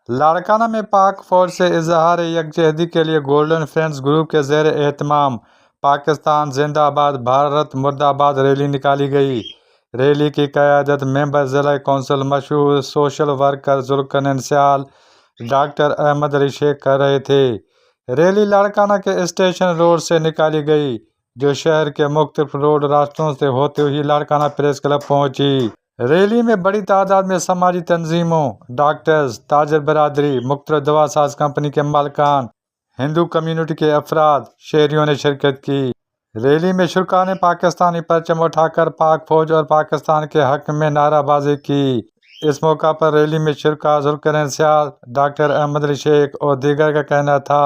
लाड़काना में पाक फौज से इजहार यकजहती के लिए गोल्डन फ्रेंड्स ग्रुप के ज़ेर एहतमाम पाकिस्तान जिंदाबाद भारत मुर्दाबाद रैली निकाली गई। रैली की क़यादत मेंबर ज़िला कौंसिल मशहूर सोशल वर्कर जुल्करनैन स्याल डॉक्टर अहमद अली शेख कर रहे थे। रैली लाड़काना के स्टेशन रोड से निकाली गई, जो शहर के मुख्तलिफ रोड रास्तों से होते हुए लाड़काना प्रेस क्लब पहुंची। रैली में बड़ी तादाद में समाजी तंजीमों, डॉक्टर्स, ताजर बरादरी, मुख्तलिफ दवा साज कंपनी के मालकान, हिंदू कम्युनिटी के अफराद, शहरियों ने शिरकत की। रैली में शुरका ने पाकिस्तानी परचम उठाकर पाक फौज और पाकिस्तान के हक में नाराबाजी की। इस मौका पर रैली में शुरका जुल्करनैन स्याल, डॉक्टर अहमद अली शेख और दीगर का कहना था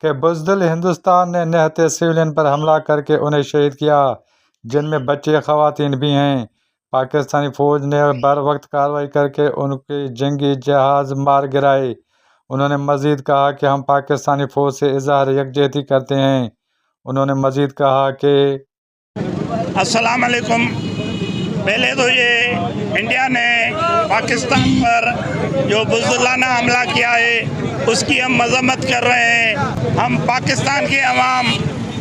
कि बुज़दिल हिंदुस्तान ने निहत्ते सिविलियन पर हमला करके उन्हें शहीद किया, जिनमें बच्चे ख़वातीन भी हैं। पाकिस्तानी फ़ौज ने बर वक्त कार्रवाई करके उनके जंगी जहाज़ मार गिराए। उन्होंने मज़ीद कहा कि हम पाकिस्तानी फ़ौज से इज़हार यकजहती करते हैं। उन्होंने मज़ीद कहा कि अस्सलाम वालेकुम। पहले तो ये इंडिया ने पाकिस्तान पर जो बुज़दिलाना हमला किया है उसकी हम मज़म्मत कर रहे हैं। हम पाकिस्तान के अवाम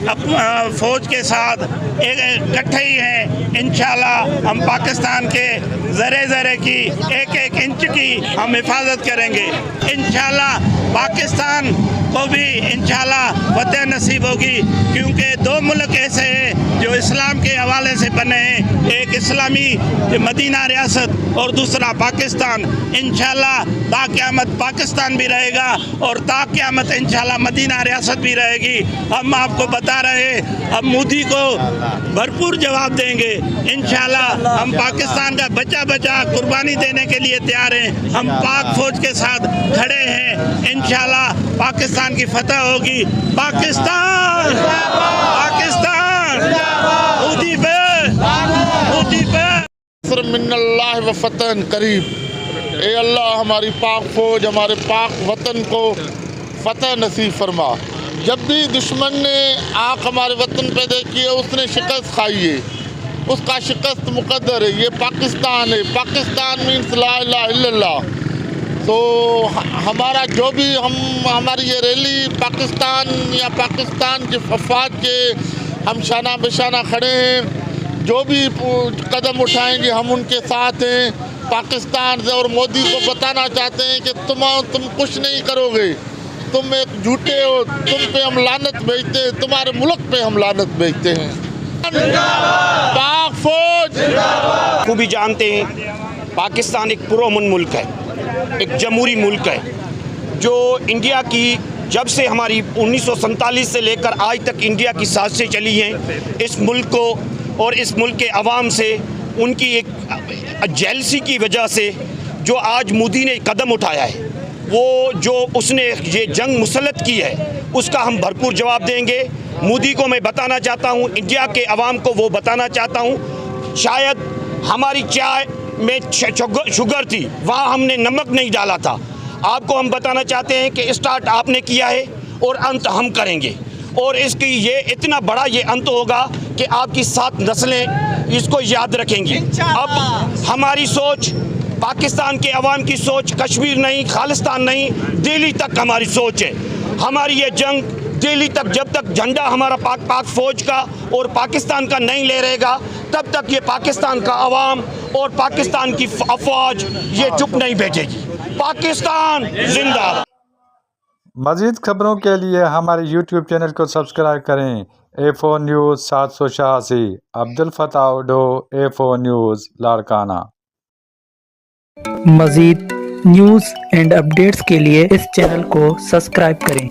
फ़ौज के साथ इकट्ठे ही हैं। इंशाल्लाह हम पाकिस्तान के ज़रे ज़रे की एक एक इंच की हम हिफाजत करेंगे। इंशाल्लाह पाकिस्तान को भी इंशाल्लाह फतेह नसीब होगी, क्योंकि दो मुल्क ऐसे हैं जो इस्लाम के हवाले से बने हैं, एक इस्लामी मदीना रियासत और दूसरा पाकिस्तान। इंशाल्लाह ताक़यामत पाकिस्तान भी रहेगा और ताक़यामत इंशाल्लाह मदीना रियासत भी रहेगी। हम आपको बता रहे हैं, अब मोदी को भरपूर जवाब देंगे इंशाल्लाह। हम पाकिस्तान का बचा बचा कुर्बानी देने के लिए तैयार हैं। हम पाक फौज के साथ खड़े हैं। इंशाल्लाह पाकिस्तान की फतह होगी। पाकिस्तान पाकिस्तान मोदी पे मिनल्लाह व फतहन करीब। ए अल्लाह हमारी पाक फौज, हमारे पाक वतन को फतह नसीब फरमा। जब भी दुश्मन ने आँख हमारे वतन पे देखी है उसने शिकस्त खाई है, उसका शिकस्त मुकद्दर है। ये पाकिस्तान है। पाकिस्तान मीन्स ला इलाहा इल्लल्लाह। तो हमारा जो भी हमारी ये रैली पाकिस्तान या पाकिस्तान के अफवाज के हम शाना बेशाना खड़े हैं। जो भी कदम उठाएंगे हम उनके साथ हैं। पाकिस्तान से और मोदी को बताना चाहते हैं कि तुम कुछ नहीं करोगे, तुम एक झूठे हो, तुम पे हम लानत भेजते हैं, तुम्हारे मुल्क पे हम लानत भेजते हैं। पाक फौज को भी जानते हैं, पाकिस्तान एक पुरअमन मुल्क है, एक जमहूरी मुल्क है, जो इंडिया की जब से हमारी 1947 से लेकर आज तक इंडिया की साजिशें चली हैं, इस मुल्क को और इस मुल्क के अवाम से उनकी एक जेलसी की वजह से जो आज मोदी ने कदम उठाया है, वो जो उसने ये जंग मुसल्लत की है उसका हम भरपूर जवाब देंगे। मोदी को मैं बताना चाहता हूँ, इंडिया के अवाम को वो बताना चाहता हूँ, शायद हमारी चाय में शुगर थी, वहाँ हमने नमक नहीं डाला था। आपको हम बताना चाहते हैं कि स्टार्ट आपने किया है और अंत हम करेंगे, और इसकी ये इतना बड़ा ये अंत होगा कि आपकी 7 नस्लें इसको याद रखेंगी। अब हमारी सोच, पाकिस्तान के अवाम की सोच कश्मीर नहीं, खालिस्तान नहीं, दिल्ली तक हमारी सोच है। हमारी ये जंग दिल्ली तक, जब तक झंडा हमारा पाक फौज का और पाकिस्तान का नहीं लहरेगा, तब तक ये पाकिस्तान का अवाम और पाकिस्तान की अफवाज ये चुप नहीं बैठेगी। पाकिस्तान जिंदाबाद। मज़ीद खबरों के लिए हमारे YouTube चैनल को सब्सक्राइब करें। A4 न्यूज़ 786 अब्दुल फताह उडो, A4 न्यूज़ लाड़काना। मज़ीद न्यूज़ एंड अपडेट्स के लिए इस चैनल को सब्सक्राइब करें।